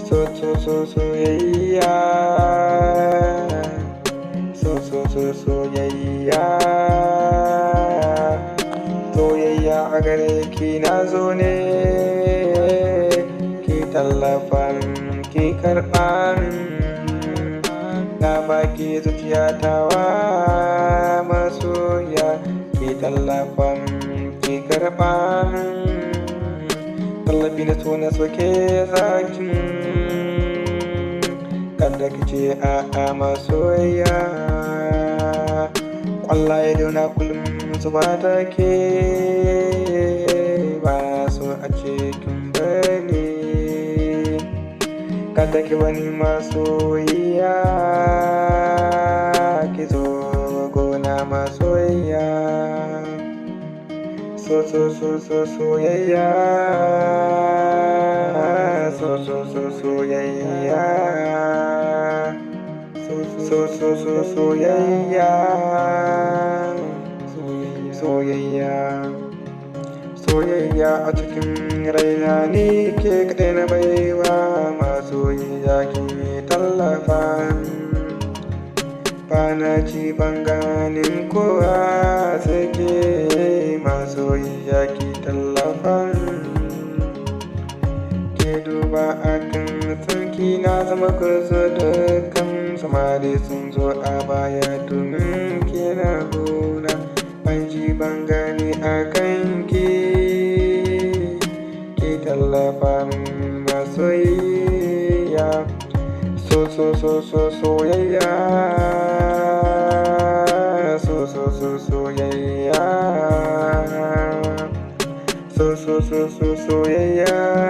soyayya, soyayya, soyayya a gare ki na zo ne, ki tallafan ki karɓan, na baki zuciya tawa masoya, ki tallafan ki karɓan, tallafi na so na soke zakin, kada ki ce a'a masoya, ƙwallaye dauna kullum su ba ta ke, ba so a ce kin bani, kada ki wani masoyiya, ki zo gona masoyiya, soyayya, soyayya, soyayya, soyayya, soyayya a cikin raina ni ke kaɗai na baiwa, masoyiya ki tallafa, bana ci ban ganin kowa sai ke, masoyiya ki tallafa, ke duba akan sarki na zama kusa da kan samari sun zo a baya domin ke na gona, ban ji ban gani akan ki tallafa masoyiya, soyayya, soyayya, soyayya.